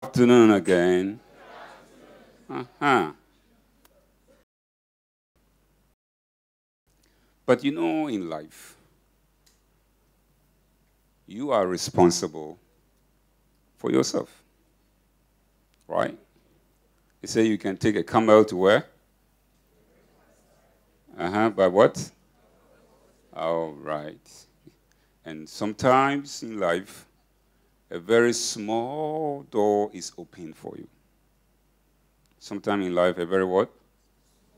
Afternoon again. Uh-huh. But you know, in life, you are responsible for yourself, right? They say you can take a camel to where? But what? All right. And sometimes in life, a very small door is open for you. Sometimes in life, a very what?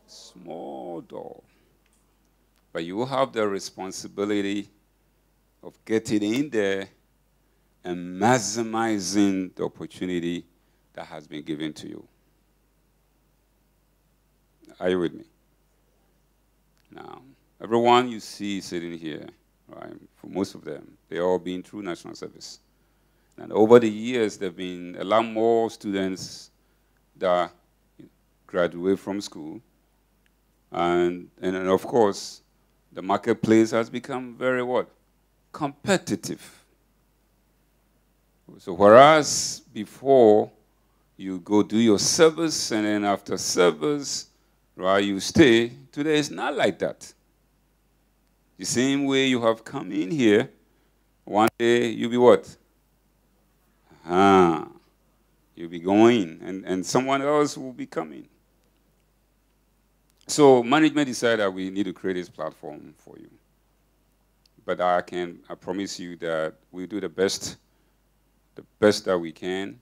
Small door. But you have the responsibility of getting in there and maximizing the opportunity that has been given to you. Are you with me? Now, everyone you see sitting here, right, for most of them, they all been through national service. And over the years, there have been a lot more students that graduate from school. And of course, the marketplace has become very what? Competitive. So whereas before you go do your service and then after service, right, you stay, today it's not like that. The same way you have come in here, one day you'll be what? You'll be going and someone else will be coming. So management decided that we need to create this platform for you. But I promise you that we do the best that we can.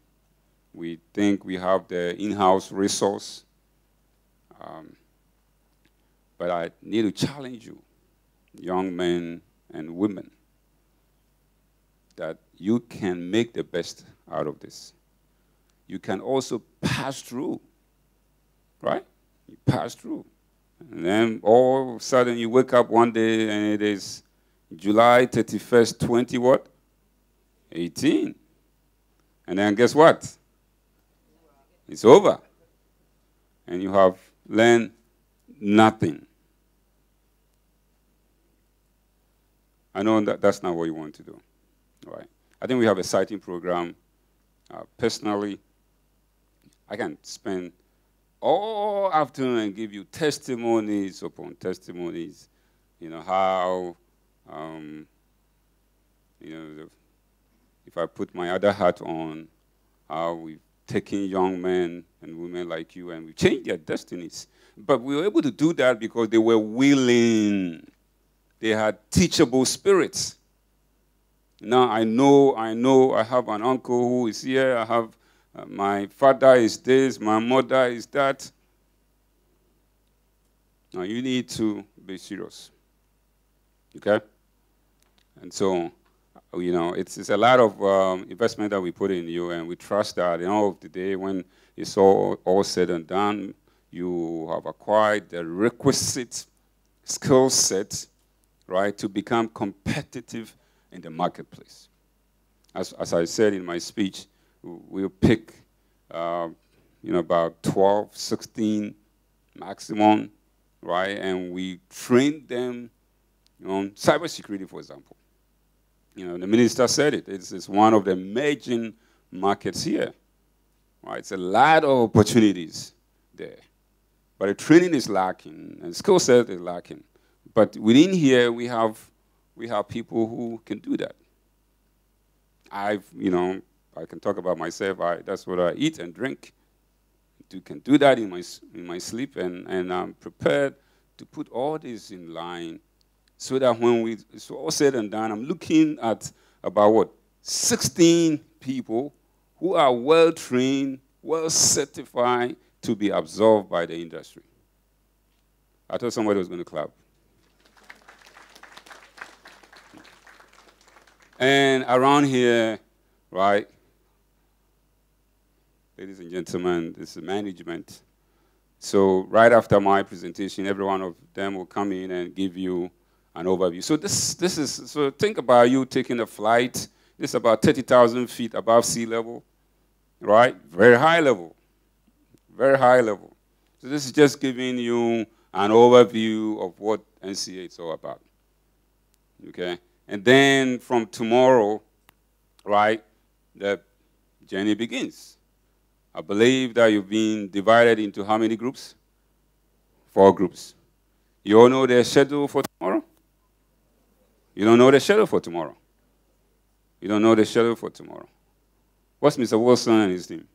We think we have the in-house resource. But I need to challenge you, young men and women, that you can make the best out of this. You can also pass through, right? You pass through. And then all of a sudden you wake up one day and it is July 31st, 20 what? 18. And then guess what? It's over. And you have learned nothing. I know that's not what you want to do. All right. I think we have a exciting program. Personally, I can spend all afternoon and give you testimonies upon testimonies. You know, how, if I put my other hat on, how we've taken young men and women like you and we've changed their destinies. But we were able to do that because they were willing. They had teachable spirits. Now I know, I have an uncle who is here. I have my father is this, my mother is that. Now you need to be serious, okay? And so, it's a lot of investment that we put in you, and we trust that at the end of the day, when it's all said and done, you have acquired the requisite skill set, right, to become competitive in the marketplace. As I said in my speech, we'll pick, about 12, 16 maximum, right? And we train them on cybersecurity, for example. The minister said it. It's one of the emerging markets here, right? It's a lot of opportunities there. But the training is lacking, and skill set is lacking. But within here, we have people who can do that. I can talk about myself. That's what I eat and drink. I can do that in my sleep, and I'm prepared to put all this in line so that when it's all said and done, I'm looking at about 16 people who are well-trained, well-certified to be absorbed by the industry. I thought somebody was going to clap. And around here, right, ladies and gentlemen, this is management. So right after my presentation, every one of them will come in and give you an overview. So so think about you taking a flight. This is about 30,000 feet above sea level, right? Very high level, very high level. So this is just giving you an overview of what NCA is all about, okay? And then from tomorrow, right, the journey begins. I believe that you've been divided into how many groups? 4 groups. You all know the schedule for tomorrow? You don't know the schedule for tomorrow. You don't know the schedule for tomorrow. What's Mr. Wilson and his team?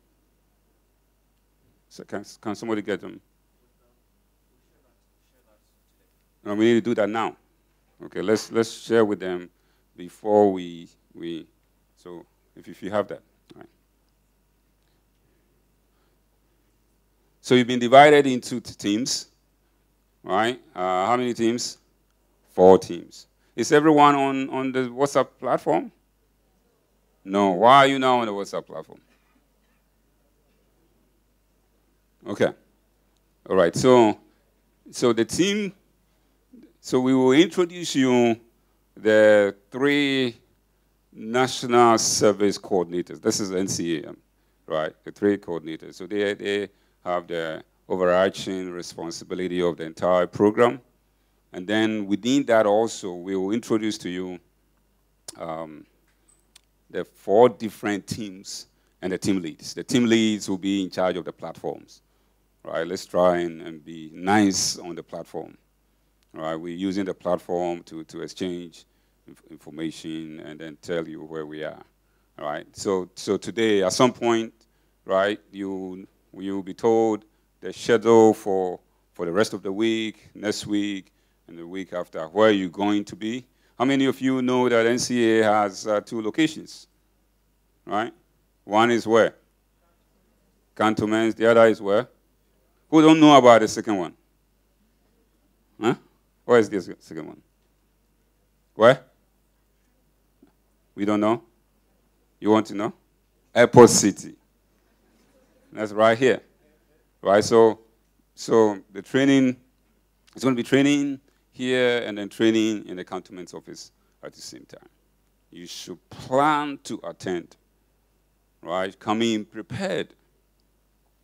So can somebody get them? No, we need to do that now. Okay, let's share with them before we so if you have that. All right. So you've been divided into teams, right? How many teams? 4 teams. Is everyone on the WhatsApp platform? No. Why are you now on the WhatsApp platform? Okay. All right. So the team. So we will introduce you the 3 national service coordinators. This is NCA, right? The 3 coordinators. So they have the overarching responsibility of the entire program. And then within that also, we will introduce to you the 4 different teams and the team leads. The team leads will be in charge of the platforms, right? Let's try and be nice on the platform, right? We're using the platform to exchange information and then tell you where we are, all right? So today, at some point, right, you'll be told the schedule for the rest of the week, next week, and the week after, where you're going to be. How many of you know that NCA has 2 locations, right? One is where? Cantonments. The other is where? Who don't know about the second one? Huh? Where is the second one? Where? We don't know? You want to know? Airport City. That's right here. Right, so the training, it's going to be training here and then training in the cantonment office at the same time. You should plan to attend, right? Come in prepared,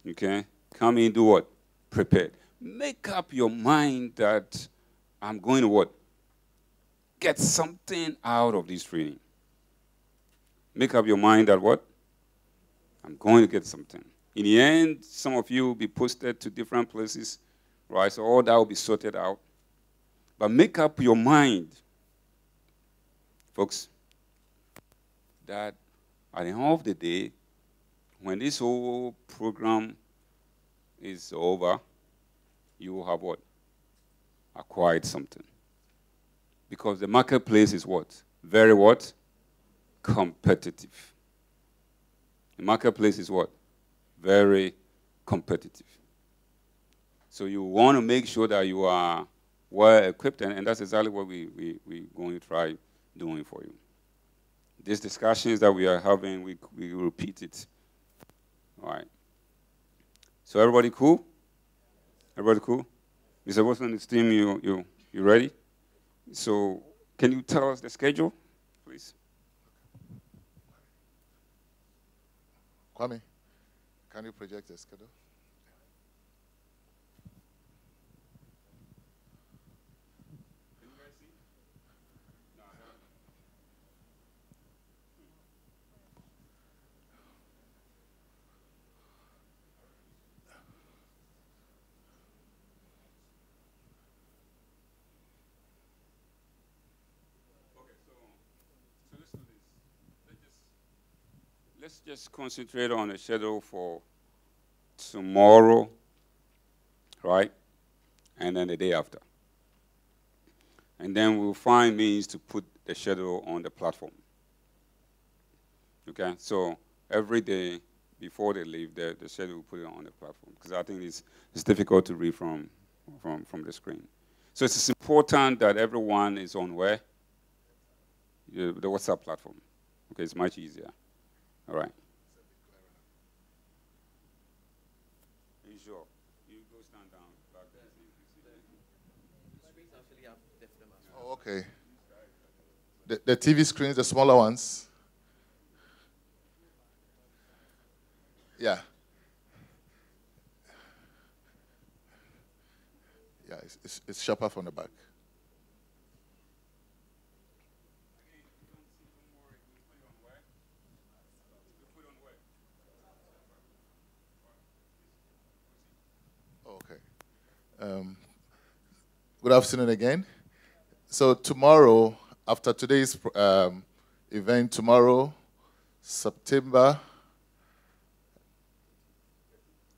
okay? Come in, do what? Prepared. Make up your mind that I'm going to what? Get something out of this training. Make up your mind that what? I'm going to get something. In the end, some of you will be posted to different places, right? So all that will be sorted out. But make up your mind, folks, that at the end of the day, when this whole program is over, you will have what? Acquired something. Because the marketplace is what? Very what? Competitive. The marketplace is what? Very competitive. So you want to make sure that you are well equipped, and that's exactly what we're going to try doing for you. These discussions that we are having, we repeat it. All right. So everybody cool? Everybody cool? Mr. Wilson and his team, you ready? So can you tell us the schedule, please? Kwame, can you project the schedule? Can you guys see? No, I haven't. Okay, so let's do this. Let's just concentrate on the schedule for tomorrow, right? And then the day after. And then we'll find means to put the schedule on the platform. Okay, so every day before they leave, the schedule will put it on the platform, because I think it's difficult to read from the screen. So it's important that everyone is on where? The WhatsApp platform. Okay, it's much easier. All right. Are you sure? You go stand down back there. The screens actually have different amounts. Oh, okay. The TV screens, the smaller ones. Yeah. Yeah, it's sharper from the back. Good afternoon again. So tomorrow, after today's event, tomorrow, September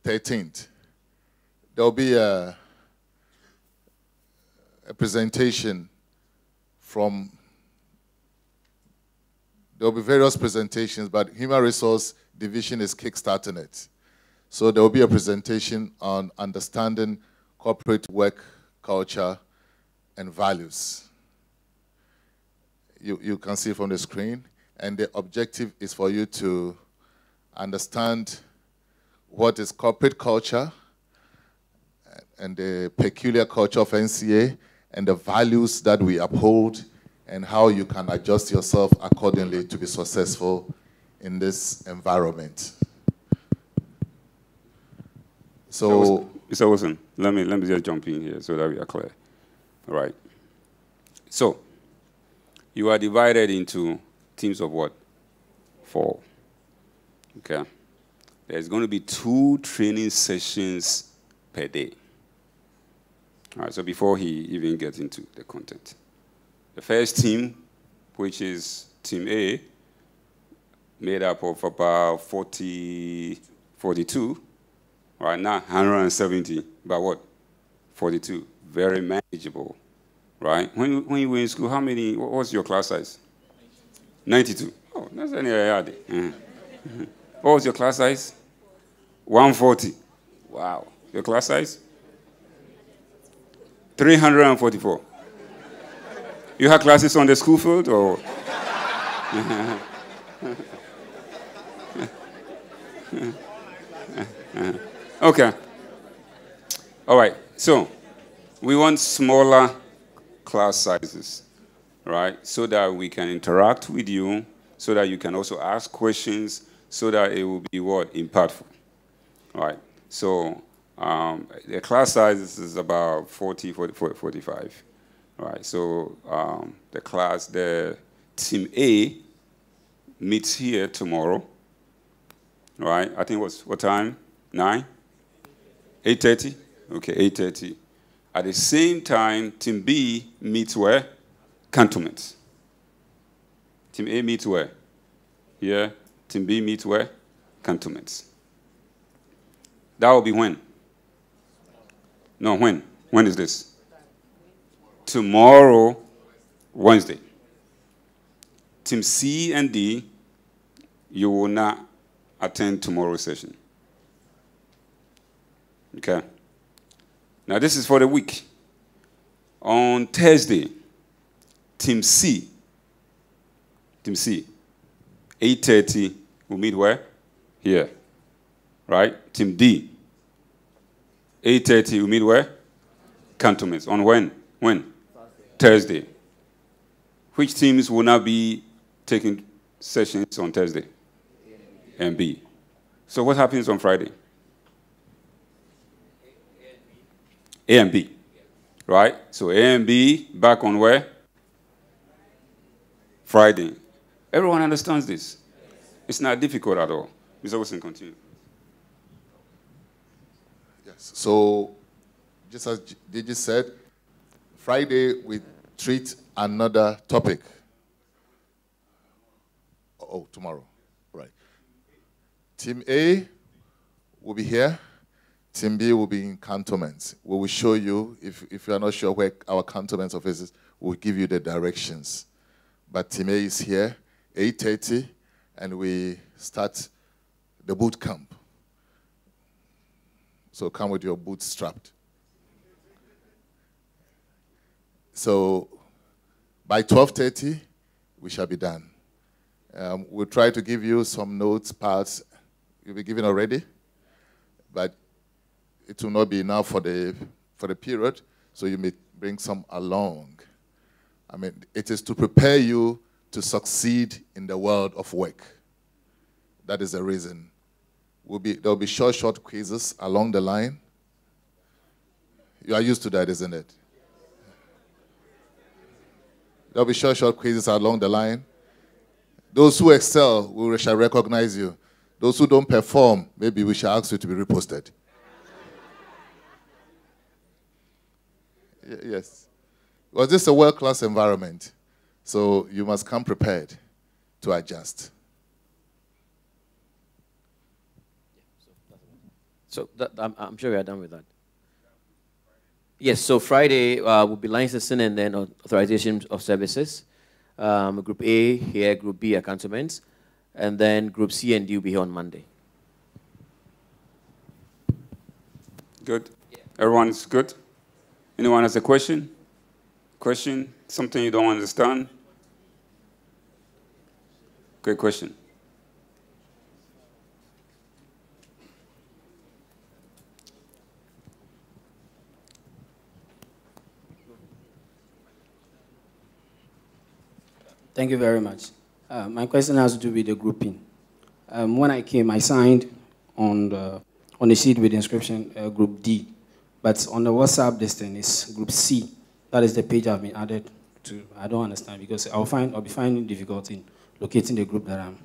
13th, there'll be a presentation there'll be various presentations, but Human Resource Division is kickstarting it. So there will be a presentation on understanding corporate work culture and values. You can see from the screen, and the objective is for you to understand what is corporate culture and the peculiar culture of NCA and the values that we uphold and how you can adjust yourself accordingly to be successful in this environment. So, Mr. Wilson, let me just jump in here so that we are clear. All right. So, you are divided into teams of what? 4. Okay. There's going to be 2 training sessions per day. All right, so before he even gets into the content. The first team, which is Team A, made up of about 42, right now 170, but what? 42, very manageable, right? When you were in school, what was your class size? 92. Oh, that's any idea. What was your class size? 140. Wow. Your class size? 344. You had classes on the school field, or? Okay. All right. So, we want smaller class sizes, right? So that we can interact with you, so that you can also ask questions, so that it will be what? Impactful. All right. So, the class size is about 40, 45. All right. So, the Team A meets here tomorrow. All right. I think what time? 9? 8:30? Okay, 8:30. At the same time, Team B meets where? Cantonments. Team A meets where? Here. Team B meets where? Cantonments. That will be when? No, when? When is this? Tomorrow, Wednesday. Team C and D, you will not attend tomorrow's session. Okay? Now, this is for the week. On Thursday, Team C, 8:30, will meet where? Here. Right? Team D, 8:30, will meet where? Cantonments. On when? When? Thursday. Which teams will not be taking sessions on Thursday? A and B. So what happens on Friday? A and B. Right? So A and B back on where? Friday. Everyone understands this. It's not difficult at all. Mr. Wilson, continue. yes. So, just as Gigi said, Friday we treat another topic. Oh, tomorrow. Right. Team A will be here. Team B will be in cantonments. We will show you, if you are not sure where our cantonments office is, we'll give you the directions. But Team A is here, 8:30, and we start the boot camp. So come with your boots strapped. So by 12:30, we shall be done. We'll try to give you some notes, parts you'll be given already, but it will not be enough for the period, so you may bring some along. I mean, it is to prepare you to succeed in the world of work. That is the reason. There'll be short quizzes along the line. You are used to that, isn't it? There'll be short quizzes along the line. Those who excel, we shall recognize you. Those who don't perform, maybe we shall ask you to be reposted. Yes. Well, this is a world-class environment, so you must come prepared to adjust. So I'm sure we are done with that. Yes, so Friday will be licensing and then authorization of services. Group A here, Group B accountments, and then Group C and D will be here on Monday. Good? Yeah. Everyone's good? Anyone has a question? Question? Something you don't understand? Great question. Thank you very much. My question has to do with the grouping. When I came, I signed on the sheet with the inscription Group D, but on the WhatsApp, this thing is Group C. That is the page I've been added to. I don't understand because I'll be finding difficult in locating the group that I'm.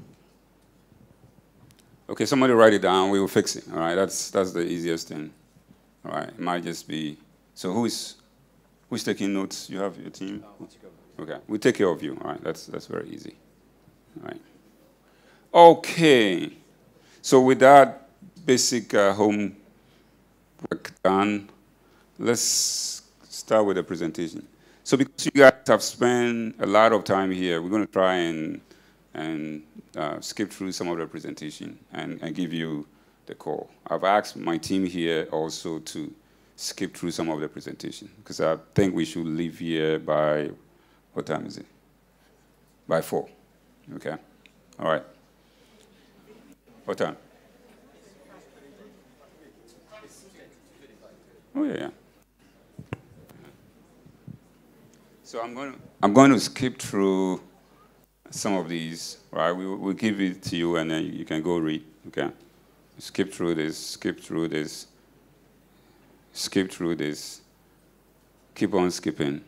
Okay, somebody write it down. We will fix it. All right, that's the easiest thing. All right, it might just be. So who's taking notes? You have your team. Okay, we take care of you. All right, that's very easy. All right. Okay. So with that basic homework done, let's start with the presentation. So because you guys have spent a lot of time here, we're going to try and skip through some of the presentation and give you the call. I've asked my team here also to skip through some of the presentation because I think we should leave here by, what time is it? By 4. Okay. All right. What time? Oh yeah. So I'm going to skip through some of these. Right? We'll give it to you, and then you can go read. Okay. Skip through this. Skip through this. Skip through this. Keep on skipping.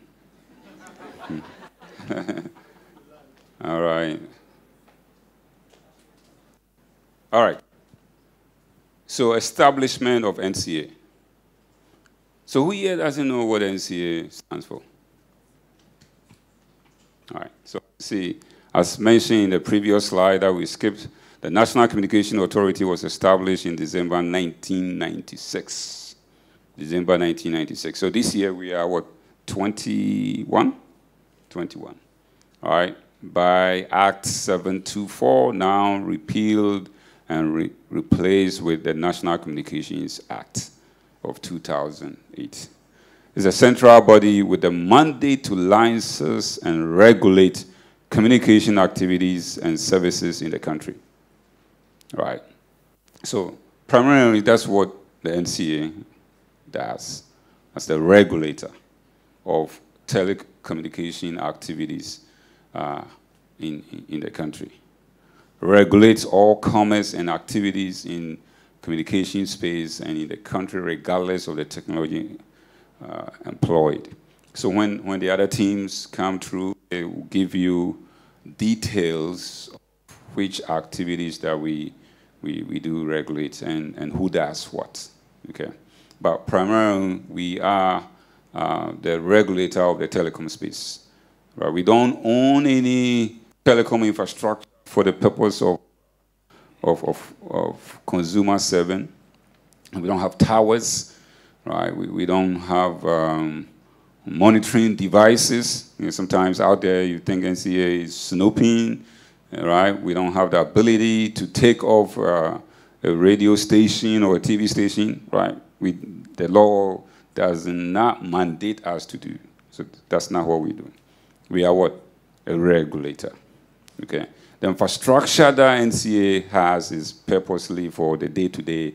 All right. All right. So establishment of NCA. So who here doesn't know what NCA stands for? All right. So see, as mentioned in the previous slide that we skipped, the National Communication Authority was established in December 1996. December 1996. So this year we are what, 21? 21. All right. By Act 724, now repealed and replaced with the National Communications Act of 2008. It's a central body with the mandate to license and regulate communication activities and services in the country. All right. So primarily that's what the NCA does as the regulator of telecommunication activities in the country. Regulates all commerce and activities in communication space and in the country regardless of the technology employed. So when the other teams come through, they will give you details of which activities that we do regulate and who does what. Okay. But primarily we are the regulator of the telecom space. Right? We don't own any telecom infrastructure for the purpose of consumer serving. We don't have towers, right? We don't have monitoring devices. You know, sometimes out there you think NCA is snooping, right? We don't have the ability to take off a radio station or a TV station, right? The law does not mandate us to do. So that's not what we do. We are what? A regulator, okay? The infrastructure that NCA has is purposely for the day-to-day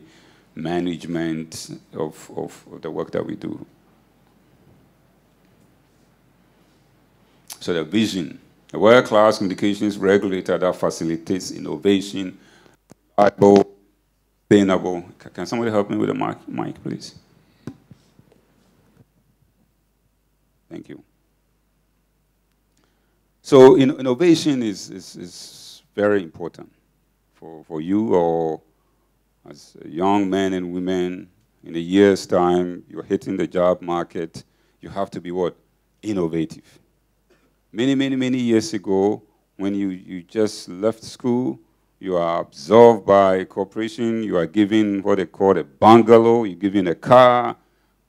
management of the work that we do. So the vision, a world-class communications regulator that facilitates innovation, reliable, sustainable. Can somebody help me with the mic, please? Thank you. So innovation is very important for you or as young men and women in a year's time, you're hitting the job market, you have to be what? Innovative. Many years ago, when you just left school, you are absorbed by a corporation, you are given what they call a bungalow, you're given a car,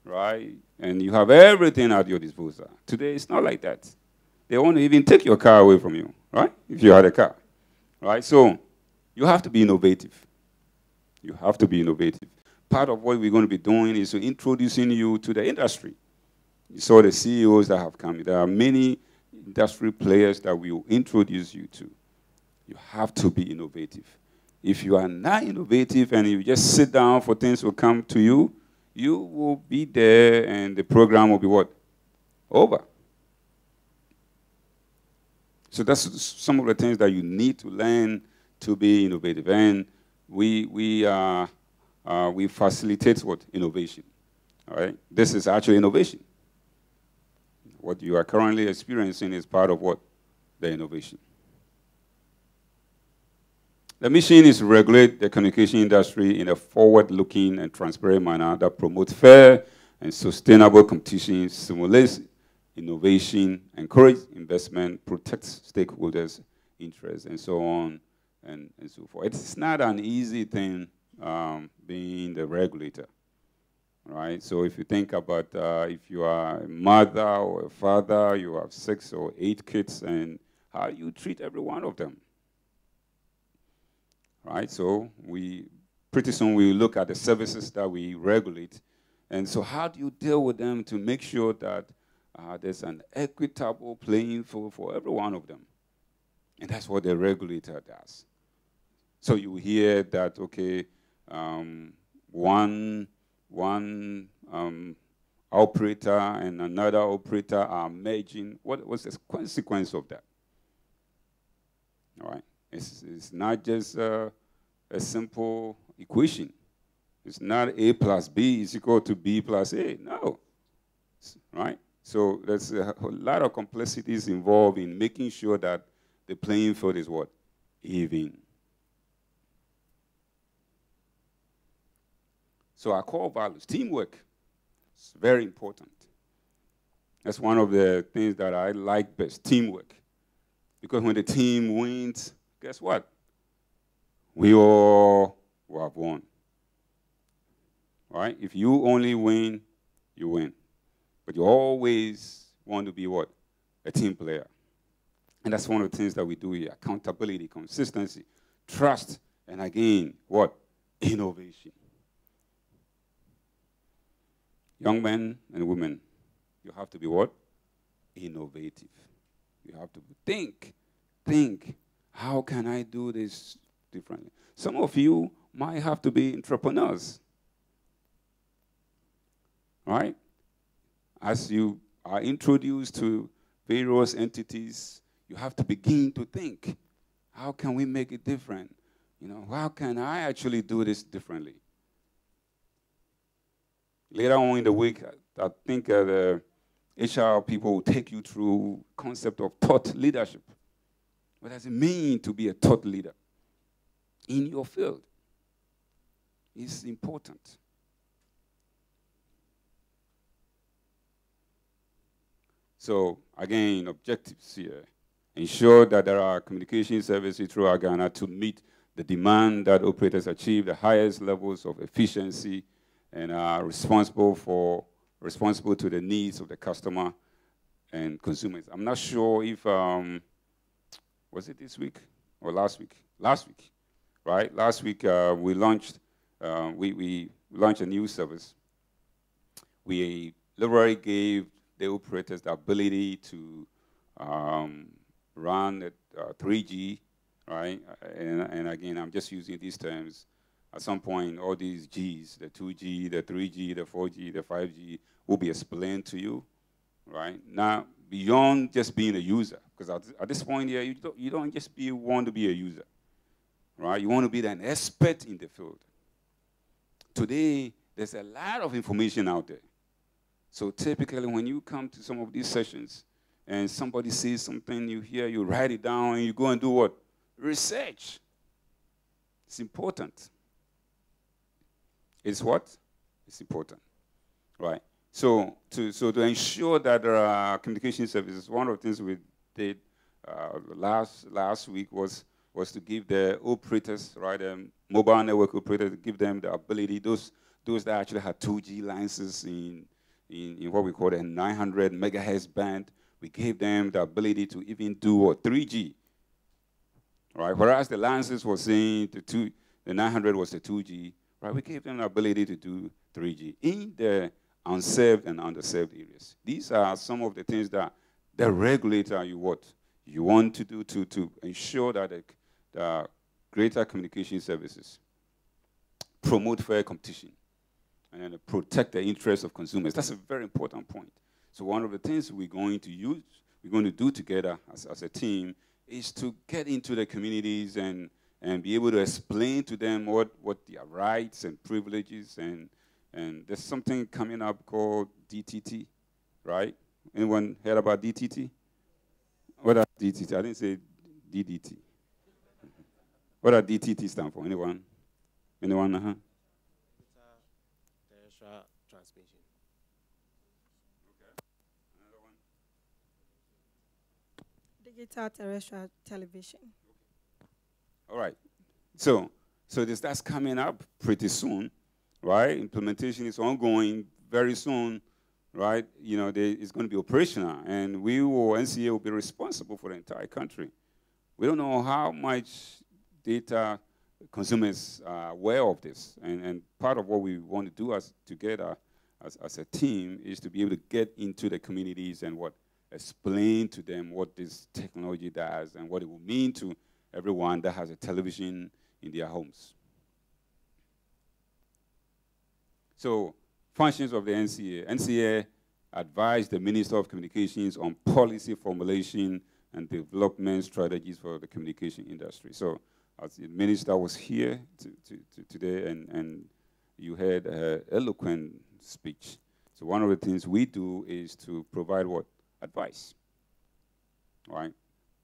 right? And you have everything at your disposal. Today, it's not like that. They won't even take your car away from you, right? If you had a car, right? So you have to be innovative. You have to be innovative. Part of what we're going to be doing is to introducing you to the industry. You saw the CEOs that have come. There are many industry players that we will introduce you to. You have to be innovative. If you are not innovative and you just sit down for things to come to you, you will be there and the program will be what? Over. So that's some of the things that you need to learn to be innovative. And we facilitate what? Innovation. All right? This is actually innovation. What you are currently experiencing is part of what? The innovation. The mission is to regulate the communication industry in a forward-looking and transparent manner that promotes fair and sustainable competition, stimulates innovation, encourages investment, protects stakeholders' interests, and so on and so forth. It's not an easy thing being the regulator, right? So if you think about if you are a mother or a father, you have 6 or 8 kids, and how you treat every one of them. Right, so pretty soon we look at the services that we regulate, and so how do you deal with them to make sure that there's an equitable playing field for every one of them? And that's what the regulator does. So you hear that, okay, one operator and another operator are merging. What was the consequence of that? All right. It's not just a simple equation. It's not A plus B is equal to B plus A. No. Right? So there's a lot of complexities involved in making sure that the playing field is what? Even. So our core values, teamwork, is very important. That's one of the things that I like best, teamwork. Because when the team wins, guess what? We all will have won. Right? If you only win, you win. But you always want to be what? A team player. And that's one of the things that we do here. Accountability, consistency, trust, and again, what? Innovation. Young men and women, you have to be what? Innovative. You have to think, how can I do this differently? Some of you might have to be entrepreneurs. Right? As you are introduced to various entities, you have to begin to think, how can we make it different? You know, how can I actually do this differently? Later on in the week, I think the HR people will take you through concept of thought leadership. What does it mean to be a thought leader in your field? It's important. So again, objectives here. Ensure that there are communication services throughout Ghana to meet the demand that operators achieve the highest levels of efficiency and are responsible to the needs of the customer and consumers. I'm not sure if, was it this week or last week? Last week, right? Last week we launched a new service. We literally gave the operators the ability to run at 3G, right? And again, I'm just using these terms. At some point, all these Gs, the 2G, the 3G, the 4G, the 5G, will be explained to you, right? Now, beyond just being a user, because at this point here, you don't just want to be a user, right? You want to be an expert in the field. Today, there's a lot of information out there. So typically, when you come to some of these sessions and somebody says something, you hear, you write it down, and you go and do what? Research. It's important. It's what? It's important, right? So to ensure that there are communication services, one of the things we did last week was to give the operators, right, mobile network operators, give them the ability, those that actually had 2G licenses in what we call the 900 megahertz band, we gave them the ability to even do 3G, right? Whereas the licenses were saying the 900 was the 2G, right? We gave them the ability to do 3G in the unserved and underserved areas. These are some of the things that the regulator you want to do to ensure that the greater communication services promote fair competition and protect the interests of consumers. That's a very important point. So one of the things we're going to do together as a team is to get into the communities and be able to explain to them what their rights and privileges and there's something coming up called DTT, right? Anyone heard about DTT? What are DTT? I didn't say DDT. What does DTT stand for? Anyone? Anyone? Terrestrial transmission. Okay. Another one? Digital terrestrial television. All right. So that's coming up pretty soon, right? Implementation is ongoing very soon, right? You know, it's going to be operational, and NCA will be responsible for the entire country. We don't know how much data consumers are aware of this, and part of what we want to do together as a team is to be able to get into the communities and explain to them what this technology does and what it will mean to everyone that has a television in their homes. So, functions of the NCA. NCA advised the Minister of Communications on policy formulation and development strategies for the communication industry. So, as the minister was here today, and you heard her eloquent speech. So one of the things we do is to provide advice, right?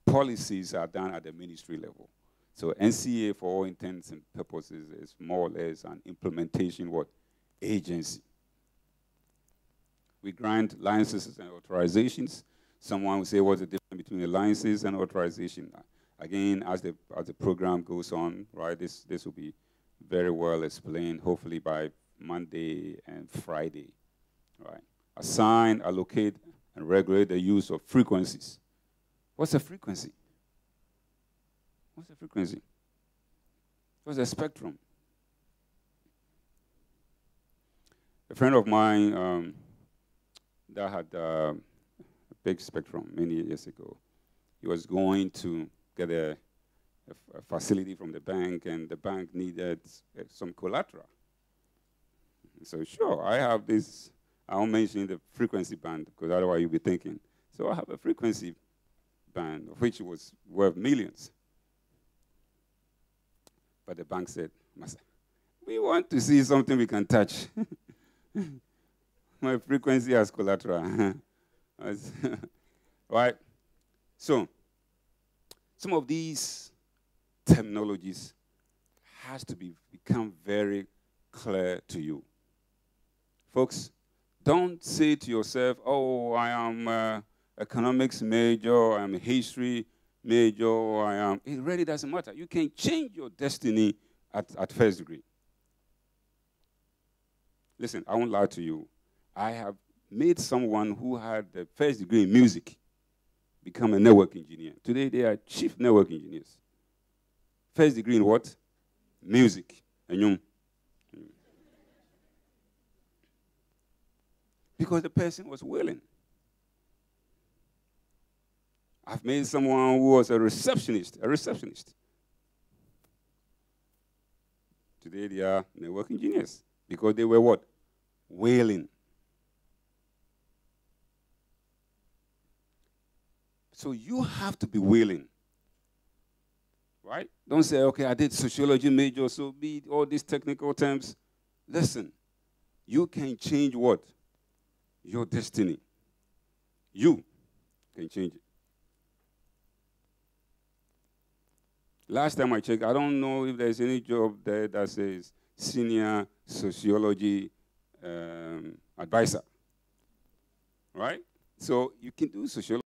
Policies are done at the ministry level. So NCA, for all intents and purposes, is more or less an implementation agency. We grant licenses and authorizations. Someone will say, what's the difference between a license and authorization? Again, as the program goes on, right, this will be very well explained, hopefully by Monday and Friday, right? Assign, allocate, and regulate the use of frequencies. What's a frequency? What's a frequency? What's a spectrum? A friend of mine that had a big spectrum many years ago, he was going to get a facility from the bank, and the bank needed some collateral. So sure, I have this, I won't mention the frequency band, because otherwise you'll be thinking. So I have a frequency band, which was worth millions. But the bank said, Master, we want to see something we can touch. My frequency has collateral. Right? So, some of these terminologies has to become very clear to you. Folks, don't say to yourself, oh, I am economics major, I'm a history major, it really doesn't matter. You can change your destiny at first degree. Listen, I won't lie to you. I have made someone who had the first degree in music become a network engineer. Today, they are chief network engineers. First degree in what? Music. Because the person was willing. I've made someone who was a receptionist. Today, they are network engineers. Because they were what? Willing. So you have to be willing, right? Don't say, okay, I did sociology major, so be all these technical terms. Listen, you can change what? Your destiny. You can change it. Last time I checked, I don't know if there's any job there that says senior sociology advisor. right? So you can do sociology.